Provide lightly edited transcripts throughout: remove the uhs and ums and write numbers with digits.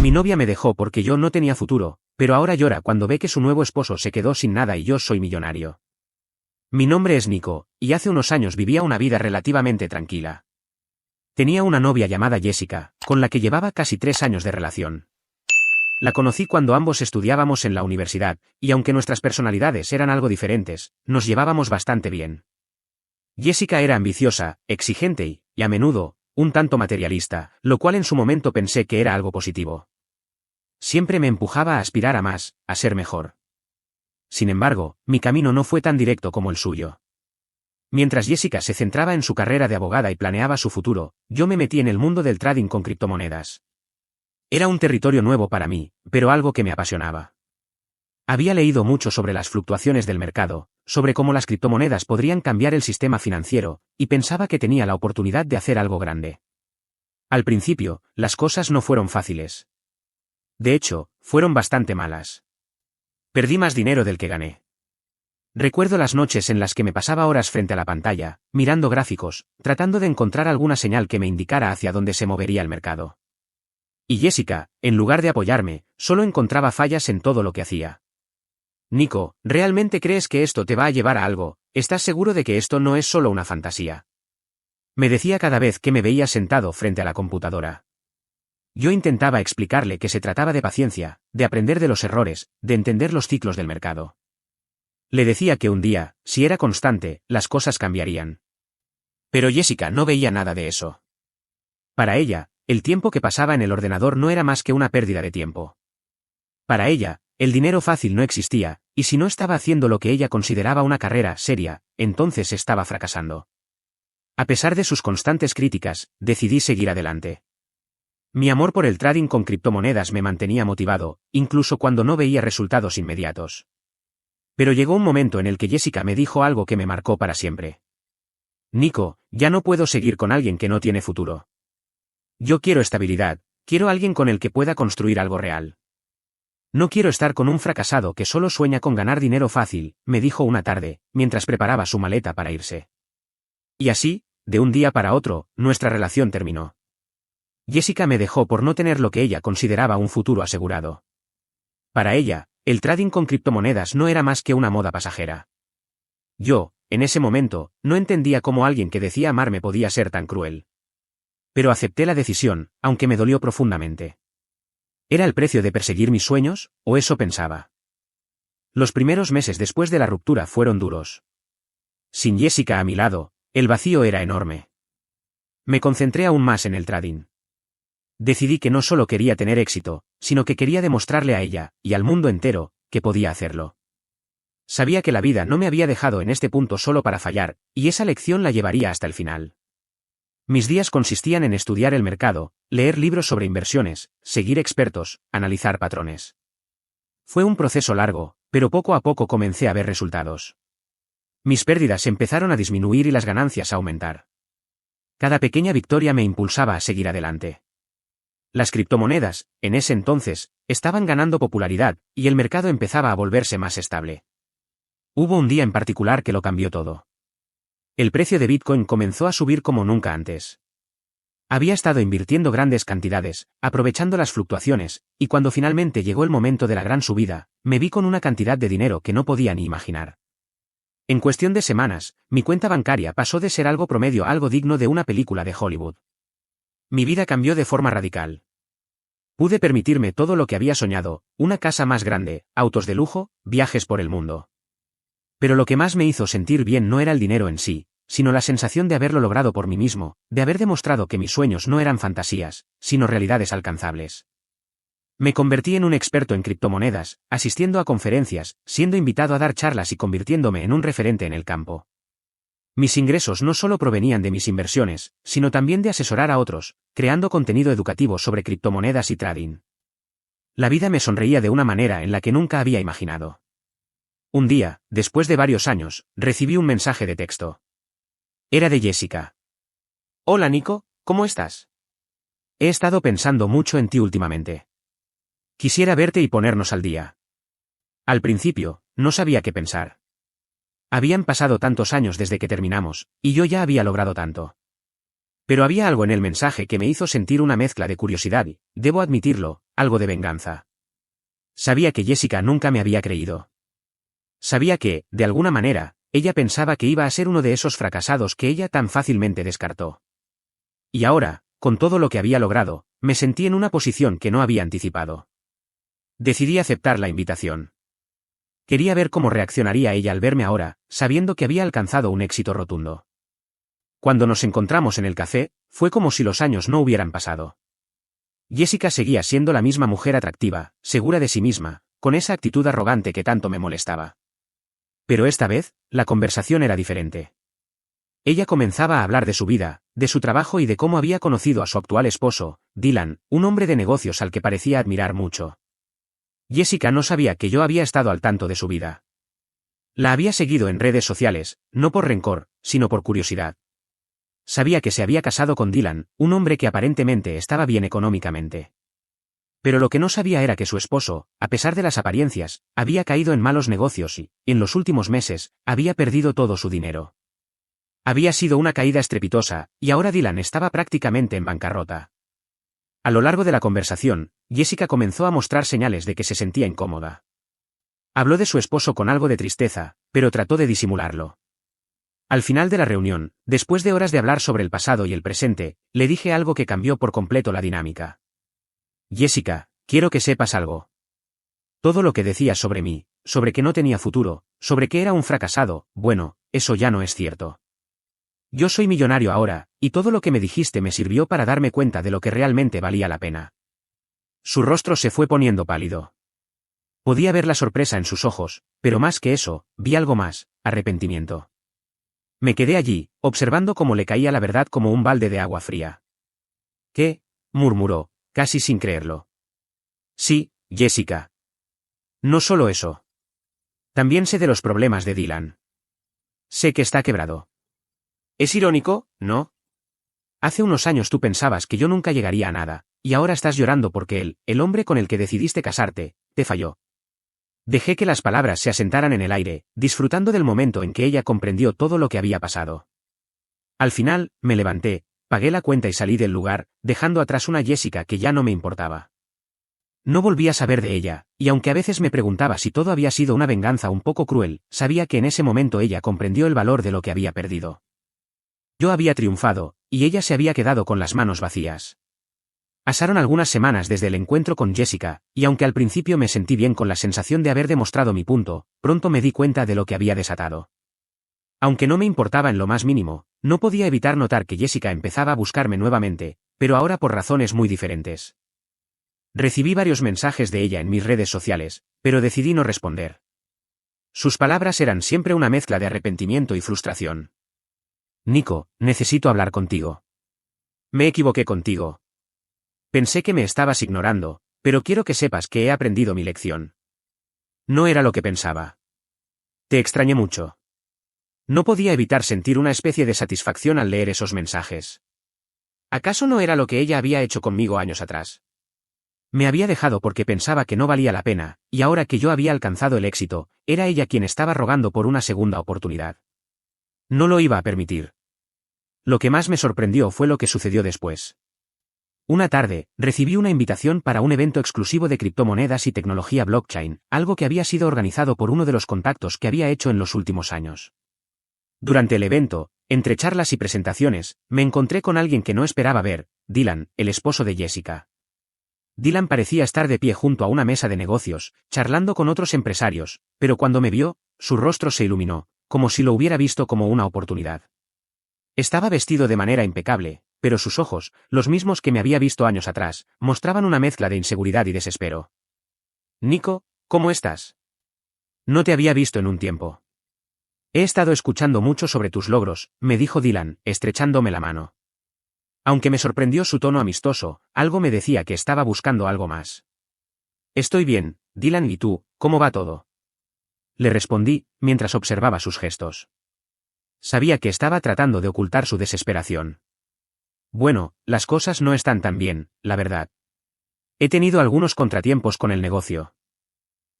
Mi novia me dejó porque yo no tenía futuro, pero ahora llora cuando ve que su nuevo esposo se quedó sin nada y yo soy millonario. Mi nombre es Nico, y hace unos años vivía una vida relativamente tranquila. Tenía una novia llamada Jessica, con la que llevaba casi 3 años de relación. La conocí cuando ambos estudiábamos en la universidad, y aunque nuestras personalidades eran algo diferentes, nos llevábamos bastante bien. Jessica era ambiciosa, exigente y, a menudo, un tanto materialista, lo cual en su momento pensé que era algo positivo. Siempre me empujaba a aspirar a más, a ser mejor. Sin embargo, mi camino no fue tan directo como el suyo. Mientras Jessica se centraba en su carrera de abogada y planeaba su futuro, yo me metí en el mundo del trading con criptomonedas. Era un territorio nuevo para mí, pero algo que me apasionaba. Había leído mucho sobre las fluctuaciones del mercado, sobre cómo las criptomonedas podrían cambiar el sistema financiero, y pensaba que tenía la oportunidad de hacer algo grande. Al principio, las cosas no fueron fáciles. De hecho, fueron bastante malas. Perdí más dinero del que gané. Recuerdo las noches en las que me pasaba horas frente a la pantalla, mirando gráficos, tratando de encontrar alguna señal que me indicara hacia dónde se movería el mercado. Y Jessica, en lugar de apoyarme, solo encontraba fallas en todo lo que hacía. Nico, ¿realmente crees que esto te va a llevar a algo? ¿Estás seguro de que esto no es solo una fantasía? Me decía cada vez que me veía sentado frente a la computadora. Yo intentaba explicarle que se trataba de paciencia, de aprender de los errores, de entender los ciclos del mercado. Le decía que un día, si era constante, las cosas cambiarían. Pero Jessica no veía nada de eso. Para ella, el tiempo que pasaba en el ordenador no era más que una pérdida de tiempo. Para ella, el dinero fácil no existía, y si no estaba haciendo lo que ella consideraba una carrera seria, entonces estaba fracasando. A pesar de sus constantes críticas, decidí seguir adelante. Mi amor por el trading con criptomonedas me mantenía motivado, incluso cuando no veía resultados inmediatos. Pero llegó un momento en el que Jessica me dijo algo que me marcó para siempre. Nico, ya no puedo seguir con alguien que no tiene futuro. Yo quiero estabilidad, quiero alguien con el que pueda construir algo real. No quiero estar con un fracasado que solo sueña con ganar dinero fácil, me dijo una tarde, mientras preparaba su maleta para irse. Y así, de un día para otro, nuestra relación terminó. Jessica me dejó por no tener lo que ella consideraba un futuro asegurado. Para ella, el trading con criptomonedas no era más que una moda pasajera. Yo, en ese momento, no entendía cómo alguien que decía amarme podía ser tan cruel. Pero acepté la decisión, aunque me dolió profundamente. ¿Era el precio de perseguir mis sueños, o eso pensaba? Los primeros meses después de la ruptura fueron duros. Sin Jessica a mi lado, el vacío era enorme. Me concentré aún más en el trading. Decidí que no solo quería tener éxito, sino que quería demostrarle a ella, y al mundo entero, que podía hacerlo. Sabía que la vida no me había dejado en este punto solo para fallar, y esa lección la llevaría hasta el final. Mis días consistían en estudiar el mercado, leer libros sobre inversiones, seguir expertos, analizar patrones. Fue un proceso largo, pero poco a poco comencé a ver resultados. Mis pérdidas empezaron a disminuir y las ganancias a aumentar. Cada pequeña victoria me impulsaba a seguir adelante. Las criptomonedas, en ese entonces, estaban ganando popularidad, y el mercado empezaba a volverse más estable. Hubo un día en particular que lo cambió todo. El precio de Bitcoin comenzó a subir como nunca antes. Había estado invirtiendo grandes cantidades, aprovechando las fluctuaciones, y cuando finalmente llegó el momento de la gran subida, me vi con una cantidad de dinero que no podía ni imaginar. En cuestión de semanas, mi cuenta bancaria pasó de ser algo promedio a algo digno de una película de Hollywood. Mi vida cambió de forma radical. Pude permitirme todo lo que había soñado, una casa más grande, autos de lujo, viajes por el mundo. Pero lo que más me hizo sentir bien no era el dinero en sí, sino la sensación de haberlo logrado por mí mismo, de haber demostrado que mis sueños no eran fantasías, sino realidades alcanzables. Me convertí en un experto en criptomonedas, asistiendo a conferencias, siendo invitado a dar charlas y convirtiéndome en un referente en el campo. Mis ingresos no solo provenían de mis inversiones, sino también de asesorar a otros, creando contenido educativo sobre criptomonedas y trading. La vida me sonreía de una manera en la que nunca había imaginado. Un día, después de varios años, recibí un mensaje de texto. Era de Jessica. Hola Nico, ¿cómo estás? He estado pensando mucho en ti últimamente. Quisiera verte y ponernos al día. Al principio, no sabía qué pensar. Habían pasado tantos años desde que terminamos, y yo ya había logrado tanto. Pero había algo en el mensaje que me hizo sentir una mezcla de curiosidad y, debo admitirlo, algo de venganza. Sabía que Jessica nunca me había creído. Sabía que, de alguna manera, ella pensaba que iba a ser uno de esos fracasados que ella tan fácilmente descartó. Y ahora, con todo lo que había logrado, me sentí en una posición que no había anticipado. Decidí aceptar la invitación. Quería ver cómo reaccionaría ella al verme ahora, sabiendo que había alcanzado un éxito rotundo. Cuando nos encontramos en el café, fue como si los años no hubieran pasado. Jessica seguía siendo la misma mujer atractiva, segura de sí misma, con esa actitud arrogante que tanto me molestaba. Pero esta vez, la conversación era diferente. Ella comenzaba a hablar de su vida, de su trabajo y de cómo había conocido a su actual esposo, Dylan, un hombre de negocios al que parecía admirar mucho. Jessica no sabía que yo había estado al tanto de su vida. La había seguido en redes sociales, no por rencor, sino por curiosidad. Sabía que se había casado con Dylan, un hombre que aparentemente estaba bien económicamente. Pero lo que no sabía era que su esposo, a pesar de las apariencias, había caído en malos negocios y, en los últimos meses, había perdido todo su dinero. Había sido una caída estrepitosa, y ahora Dylan estaba prácticamente en bancarrota. A lo largo de la conversación, Jessica comenzó a mostrar señales de que se sentía incómoda. Habló de su esposo con algo de tristeza, pero trató de disimularlo. Al final de la reunión, después de horas de hablar sobre el pasado y el presente, le dije algo que cambió por completo la dinámica. Jessica, quiero que sepas algo. Todo lo que decías sobre mí, sobre que no tenía futuro, sobre que era un fracasado, bueno, eso ya no es cierto. Yo soy millonario ahora, y todo lo que me dijiste me sirvió para darme cuenta de lo que realmente valía la pena. Su rostro se fue poniendo pálido. Podía ver la sorpresa en sus ojos, pero más que eso, vi algo más, arrepentimiento. Me quedé allí, observando cómo le caía la verdad como un balde de agua fría. ¿Qué? Murmuró, casi sin creerlo. Sí, Jessica. No solo eso. También sé de los problemas de Dylan. Sé que está quebrado. Es irónico, ¿no? Hace unos años tú pensabas que yo nunca llegaría a nada, y ahora estás llorando porque él, el hombre con el que decidiste casarte, te falló. Dejé que las palabras se asentaran en el aire, disfrutando del momento en que ella comprendió todo lo que había pasado. Al final, me levanté, pagué la cuenta y salí del lugar, dejando atrás una Jessica que ya no me importaba. No volví a saber de ella, y aunque a veces me preguntaba si todo había sido una venganza un poco cruel, sabía que en ese momento ella comprendió el valor de lo que había perdido. Yo había triunfado, y ella se había quedado con las manos vacías. Pasaron algunas semanas desde el encuentro con Jessica, y aunque al principio me sentí bien con la sensación de haber demostrado mi punto, pronto me di cuenta de lo que había desatado. Aunque no me importaba en lo más mínimo, no podía evitar notar que Jessica empezaba a buscarme nuevamente, pero ahora por razones muy diferentes. Recibí varios mensajes de ella en mis redes sociales, pero decidí no responder. Sus palabras eran siempre una mezcla de arrepentimiento y frustración. Nico, necesito hablar contigo. Me equivoqué contigo. Pensé que me estabas ignorando, pero quiero que sepas que he aprendido mi lección. No era lo que pensaba. Te extrañé mucho. No podía evitar sentir una especie de satisfacción al leer esos mensajes. ¿Acaso no era lo que ella había hecho conmigo años atrás? Me había dejado porque pensaba que no valía la pena, y ahora que yo había alcanzado el éxito, era ella quien estaba rogando por una segunda oportunidad. No lo iba a permitir. Lo que más me sorprendió fue lo que sucedió después. Una tarde, recibí una invitación para un evento exclusivo de criptomonedas y tecnología blockchain, algo que había sido organizado por uno de los contactos que había hecho en los últimos años. Durante el evento, entre charlas y presentaciones, me encontré con alguien que no esperaba ver, Dylan, el esposo de Jessica. Dylan parecía estar de pie junto a una mesa de negocios, charlando con otros empresarios, pero cuando me vio, su rostro se iluminó, como si lo hubiera visto como una oportunidad. Estaba vestido de manera impecable, pero sus ojos, los mismos que me había visto años atrás, mostraban una mezcla de inseguridad y desespero. Nico, ¿cómo estás? No te había visto en un tiempo. He estado escuchando mucho sobre tus logros, me dijo Dylan, estrechándome la mano. Aunque me sorprendió su tono amistoso, algo me decía que estaba buscando algo más. Estoy bien, Dylan, ¿y tú, cómo va todo? Le respondí, mientras observaba sus gestos. Sabía que estaba tratando de ocultar su desesperación. Bueno, las cosas no están tan bien, la verdad. He tenido algunos contratiempos con el negocio.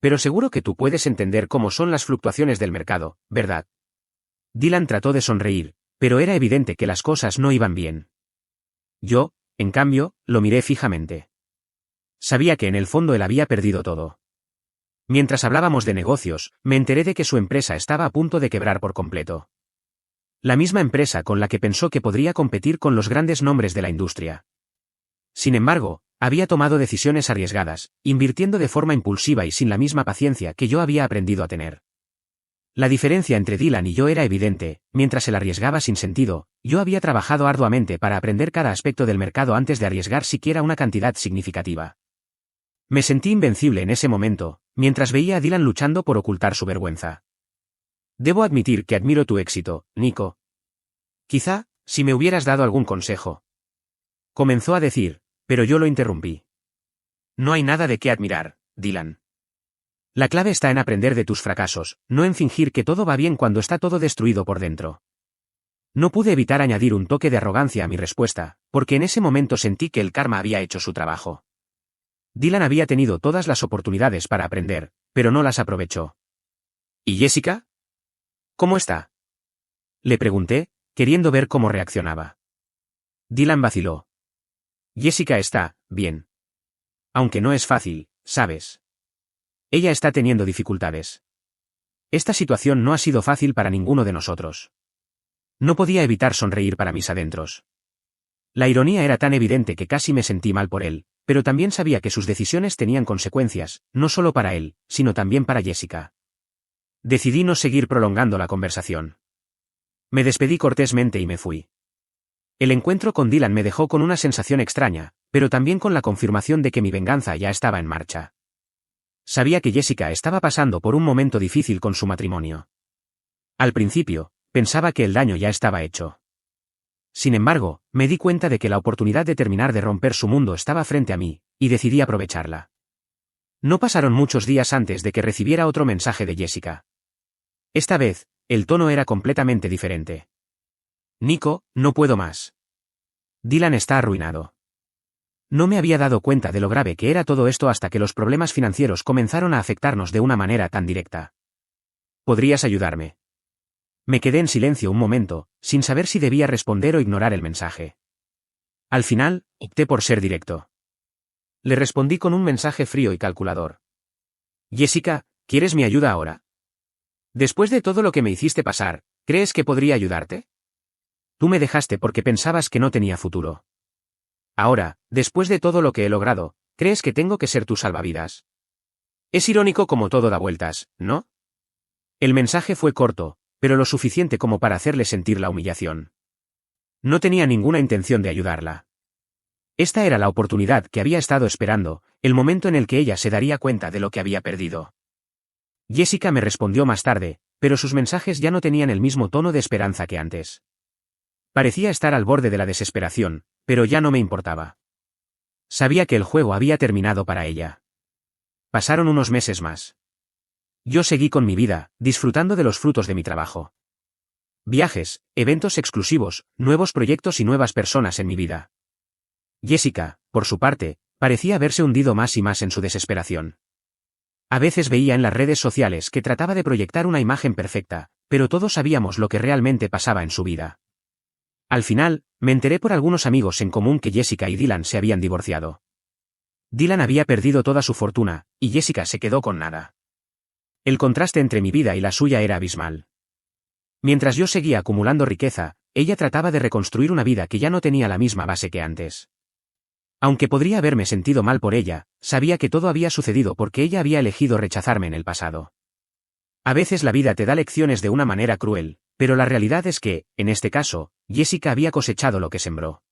Pero seguro que tú puedes entender cómo son las fluctuaciones del mercado, ¿verdad? Dylan trató de sonreír, pero era evidente que las cosas no iban bien. Yo, en cambio, lo miré fijamente. Sabía que en el fondo él había perdido todo. Mientras hablábamos de negocios, me enteré de que su empresa estaba a punto de quebrar por completo. La misma empresa con la que pensó que podría competir con los grandes nombres de la industria. Sin embargo, había tomado decisiones arriesgadas, invirtiendo de forma impulsiva y sin la misma paciencia que yo había aprendido a tener. La diferencia entre Dylan y yo era evidente. Mientras él arriesgaba sin sentido, yo había trabajado arduamente para aprender cada aspecto del mercado antes de arriesgar siquiera una cantidad significativa. Me sentí invencible en ese momento, mientras veía a Dylan luchando por ocultar su vergüenza. Debo admitir que admiro tu éxito, Nico. Quizá, si me hubieras dado algún consejo. Comenzó a decir, pero yo lo interrumpí. No hay nada de qué admirar, Dylan. La clave está en aprender de tus fracasos, no en fingir que todo va bien cuando está todo destruido por dentro. No pude evitar añadir un toque de arrogancia a mi respuesta, porque en ese momento sentí que el karma había hecho su trabajo. Dylan había tenido todas las oportunidades para aprender, pero no las aprovechó. ¿Y Jessica? ¿Cómo está? Le pregunté, queriendo ver cómo reaccionaba. Dylan vaciló. Jessica está bien. Aunque no es fácil, ¿sabes? Ella está teniendo dificultades. Esta situación no ha sido fácil para ninguno de nosotros. No podía evitar sonreír para mis adentros. La ironía era tan evidente que casi me sentí mal por él, pero también sabía que sus decisiones tenían consecuencias, no solo para él, sino también para Jessica. Decidí no seguir prolongando la conversación. Me despedí cortésmente y me fui. El encuentro con Dylan me dejó con una sensación extraña, pero también con la confirmación de que mi venganza ya estaba en marcha. Sabía que Jessica estaba pasando por un momento difícil con su matrimonio. Al principio, pensaba que el daño ya estaba hecho. Sin embargo, me di cuenta de que la oportunidad de terminar de romper su mundo estaba frente a mí, y decidí aprovecharla. No pasaron muchos días antes de que recibiera otro mensaje de Jessica. Esta vez, el tono era completamente diferente. Nico, no puedo más. Dylan está arruinado. No me había dado cuenta de lo grave que era todo esto hasta que los problemas financieros comenzaron a afectarnos de una manera tan directa. ¿Podrías ayudarme? Me quedé en silencio un momento, sin saber si debía responder o ignorar el mensaje. Al final, opté por ser directo. Le respondí con un mensaje frío y calculador. Jessica, ¿quieres mi ayuda ahora? Después de todo lo que me hiciste pasar, ¿crees que podría ayudarte? Tú me dejaste porque pensabas que no tenía futuro. Ahora, después de todo lo que he logrado, ¿crees que tengo que ser tu salvavidas? Es irónico como todo da vueltas, ¿no? El mensaje fue corto, pero lo suficiente como para hacerle sentir la humillación. No tenía ninguna intención de ayudarla. Esta era la oportunidad que había estado esperando, el momento en el que ella se daría cuenta de lo que había perdido. Jessica me respondió más tarde, pero sus mensajes ya no tenían el mismo tono de esperanza que antes. Parecía estar al borde de la desesperación, pero ya no me importaba. Sabía que el juego había terminado para ella. Pasaron unos meses más. Yo seguí con mi vida, disfrutando de los frutos de mi trabajo. Viajes, eventos exclusivos, nuevos proyectos y nuevas personas en mi vida. Jessica, por su parte, parecía haberse hundido más y más en su desesperación. A veces veía en las redes sociales que trataba de proyectar una imagen perfecta, pero todos sabíamos lo que realmente pasaba en su vida. Al final, me enteré por algunos amigos en común que Jessica y Dylan se habían divorciado. Dylan había perdido toda su fortuna, y Jessica se quedó con nada. El contraste entre mi vida y la suya era abismal. Mientras yo seguía acumulando riqueza, ella trataba de reconstruir una vida que ya no tenía la misma base que antes. Aunque podría haberme sentido mal por ella, sabía que todo había sucedido porque ella había elegido rechazarme en el pasado. A veces la vida te da lecciones de una manera cruel, pero la realidad es que, en este caso, Jessica había cosechado lo que sembró.